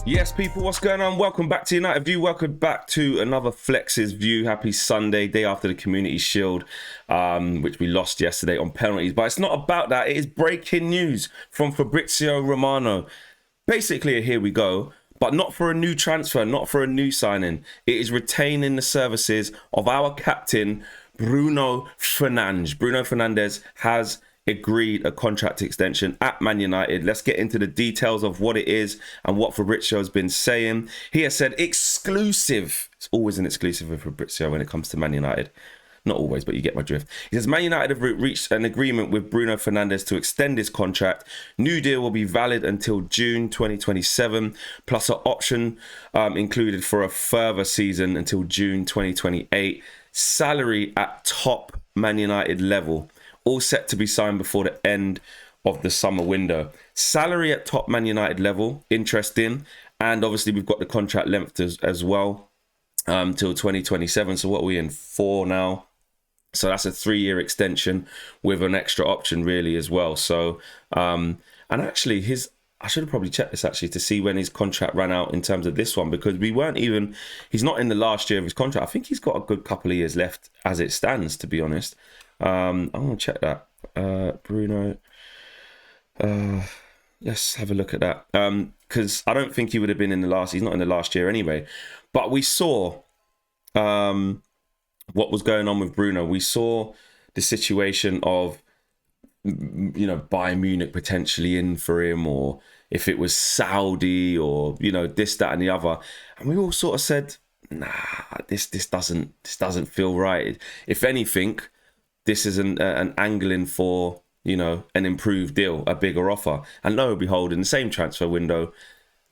Yes, people, what's going on? Welcome back to United View. Welcome back to another Flex's View. Happy Sunday, day after the Community Shield, which we lost yesterday on penalties. But it's not about that. It is breaking news from Fabrizio Romano. Basically, here we go, but not for a new transfer, not for a new signing. It is retaining the services of our captain, Bruno Fernandes. Bruno Fernandes has agreed a contract extension at Man United. Let's get into the details of what it is and what Fabrizio has been saying. He has said exclusive. It's always an exclusive with Fabrizio when it comes to Man United. Not always, but you get my drift. He says Man United have reached an agreement with Bruno Fernandes to extend his contract. New deal will be valid until June 2027, plus an option included for a further season until June 2028. Salary at top Man United level. All set to be signed before the end of the summer window. Salary at top Man United level, interesting. And obviously we've got the contract length as well till 2027. So what are we in? 4 now. So that's a 3-year extension with an extra option really as well. So, and actually I should have probably checked this actually to see when his contract ran out in terms of this one, because he's not in the last year of his contract. I think he's got a good couple of years left as it stands, to be honest. I'm going to check that. Bruno. Let's have a look at that. Because I don't think he would have been he's not in the last year anyway. But we saw what was going on with Bruno. We saw the situation of, Bayern Munich potentially in for him, or if it was Saudi, or, this, that and the other. And we all sort of said, nah, this doesn't feel right. If anything, this is an angling for, an improved deal, a bigger offer. And lo and behold, in the same transfer window,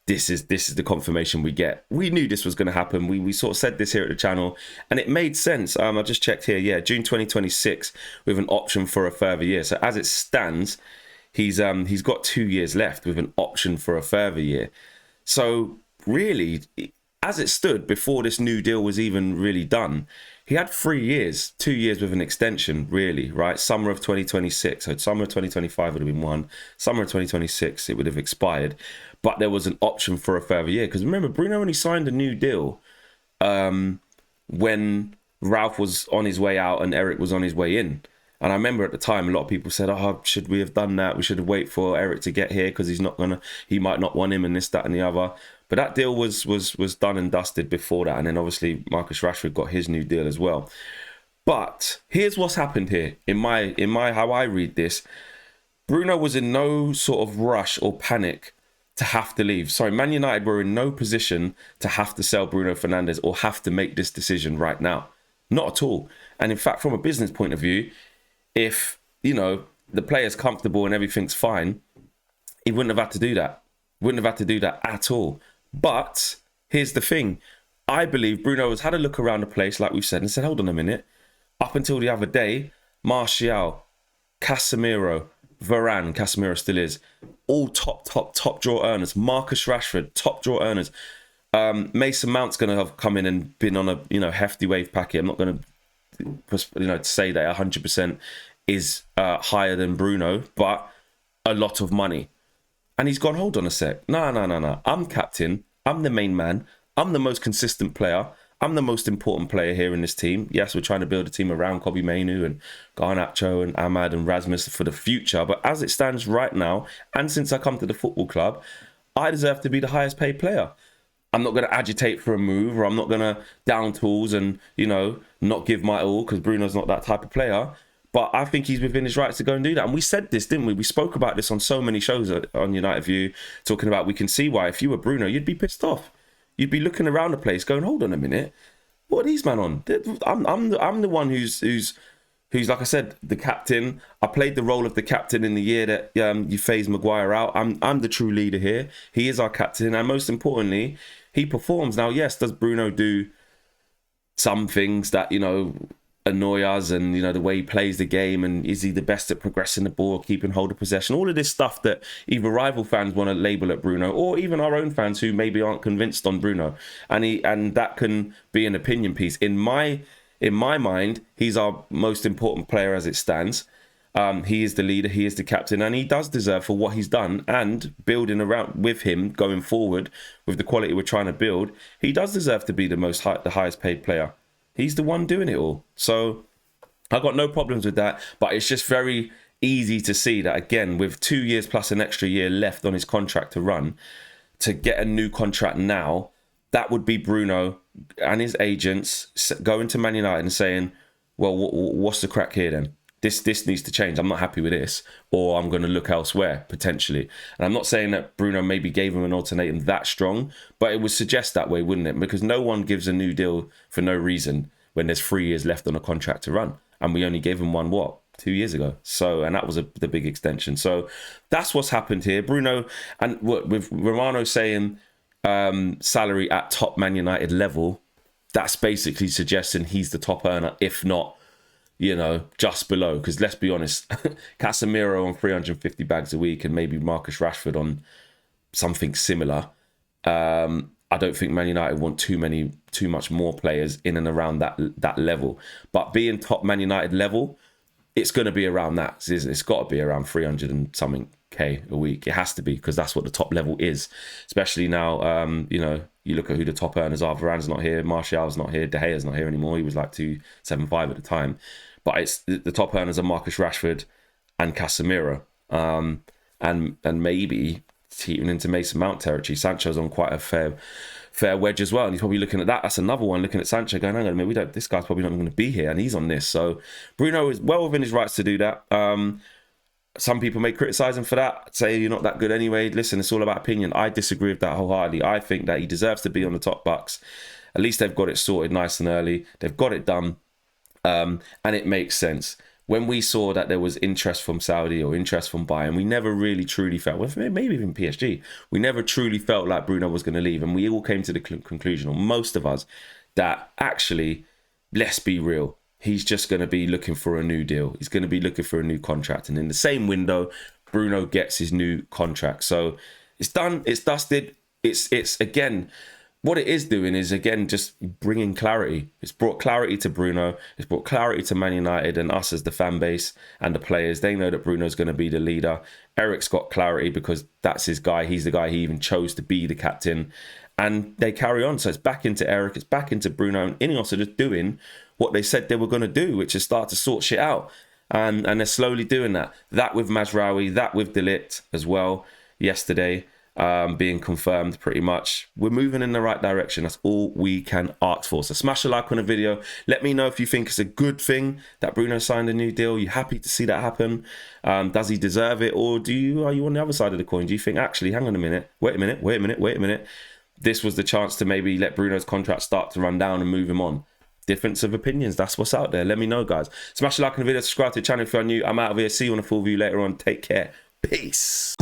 this is the confirmation we get. We knew this was going to happen. We sort of said this here at the channel, and it made sense. I just checked here. Yeah, June 2026 with an option for a further year. So as it stands, he's got 2 years left with an option for a further year. So really, as it stood before this new deal was even really done, he had 3 years, 2 years with an extension, really, right? Summer of 2026. So summer of 2025 would have been one. Summer of 2026, it would have expired. But there was an option for a further year. Because remember, Bruno only signed a new deal when Ralph was on his way out and Eric was on his way in. And I remember at the time, a lot of people said, oh, should we have done that? We should have waited for Eric to get here because he might not want him and this, that and the other. But that deal was done and dusted before that. And then obviously Marcus Rashford got his new deal as well. But here's what's happened here. In my how I read this, Bruno was in no sort of rush or panic to have to leave. Sorry, Man United were in no position to have to sell Bruno Fernandes or have to make this decision right now. Not at all. And in fact, from a business point of view, if, the player's comfortable and everything's fine, he wouldn't have had to do that. Wouldn't have had to do that at all. But here's the thing. I believe Bruno has had a look around the place, like we've said, and said, hold on a minute. Up until the other day, Martial, Casemiro, Varane, Casemiro still is, all top draw earners. Marcus Rashford, top draw earners. Mason Mount's going to have come in and been on a hefty wave packet. I'm not going to say that 100% is higher than Bruno, but a lot of money. And he's gone, hold on a sec. No. I'm captain. I'm the main man. I'm the most consistent player. I'm the most important player here in this team. Yes, we're trying to build a team around Kobbie Mainoo and Garnacho and Ahmad and Rasmus for the future. But as it stands right now, and since I come to the football club, I deserve to be the highest paid player. I'm not going to agitate for a move, or I'm not going to down tools and, not give my all, because Bruno's not that type of player. But I think he's within his rights to go and do that. And we said this, didn't we? We spoke about this on so many shows on United View, talking about we can see why if you were Bruno, you'd be pissed off. You'd be looking around the place going, hold on a minute. What are these men on? I'm the one who's like I said, the captain. I played the role of the captain in the year that you phased Maguire out. I'm the true leader here. He is our captain. And most importantly, he performs. Now, yes, does Bruno do some things that, annoy us, and the way he plays the game, and is he the best at progressing the ball, keeping hold of possession, all of this stuff that either rival fans want to label at Bruno, or even our own fans who maybe aren't convinced on Bruno, and that can be an opinion piece. In my mind, he's our most important player as it stands. He is the leader, he is the captain, and he does deserve for what he's done, and building around with him going forward with the quality we're trying to build, he does deserve to be the highest paid player. He's the one doing it all. So I've got no problems with that, but it's just very easy to see that, again, with 2 years plus an extra year left on his contract to run, to get a new contract now, that would be Bruno and his agents going to Man United and saying, well, what's the crack here then? This needs to change. I'm not happy with this, or I'm going to look elsewhere, potentially. And I'm not saying that Bruno maybe gave him an ultimatum that strong, but it would suggest that way, wouldn't it? Because no one gives a new deal for no reason when there's 3 years left on a contract to run. And we only gave him one, 2 years ago. So, and that was the big extension. So that's what's happened here. Bruno, and with Romano saying salary at top Man United level, that's basically suggesting he's the top earner, if not, just below. Because let's be honest, Casemiro on 350 bags a week and maybe Marcus Rashford on something similar. I don't think Man United want too much more players in and around that level. But being top Man United level, it's going to be around that. It's got to be around 300 and something K a week. It has to be, because that's what the top level is. Especially now, you look at who the top earners are. Varane's not here, Martial's not here, De Gea's not here anymore. He was like 275 at the time. But it's the top earners are Marcus Rashford and Casemiro. And maybe teetering into Mason Mount territory. Sancho's on quite a fair wedge as well, and he's probably looking at that. That's another one, looking at Sancho going, hang on a minute, this guy's probably not going to be here, and he's on this. So Bruno is well within his rights to do that. Some people may criticise him for that, say you're not that good anyway. Listen, it's all about opinion. I disagree with that wholeheartedly. I think that he deserves to be on the top bucks. At least they've got it sorted nice and early. They've got it done, and it makes sense. When we saw that there was interest from Saudi or interest from Bayern, we never really truly felt, well, maybe even PSG, we never truly felt like Bruno was going to leave. And we all came to the conclusion, or most of us, that actually, let's be real, he's just going to be looking for a new deal. He's going to be looking for a new contract. And in the same window, Bruno gets his new contract. So it's done, it's dusted. It's again, what it is doing is, again, just bringing clarity. It's brought clarity to Bruno. It's brought clarity to Man United and us as the fan base and the players. They know that Bruno's going to be the leader. Eric's got clarity because that's his guy. He's the guy he even chose to be the captain. And they carry on. So it's back into Eric. It's back into Bruno. And Ineos are just doing what they said they were going to do, which is start to sort shit out. And they're slowly doing that. That with Mazraoui, that with De Ligt as well yesterday. Being confirmed pretty much. We're moving in the right direction. That's all we can ask for. So smash a like on the video. Let me know if you think it's a good thing that Bruno signed a new deal. You happy to see that happen? Does he deserve it? Or are you on the other side of the coin? Do you think, actually, hang on a minute, wait a minute. This was the chance to maybe let Bruno's contract start to run down and move him on. Difference of opinions. That's what's out there. Let me know, guys. Smash a like on the video. Subscribe to the channel if you're new. I'm out of here. See you on a full view later on. Take care. Peace.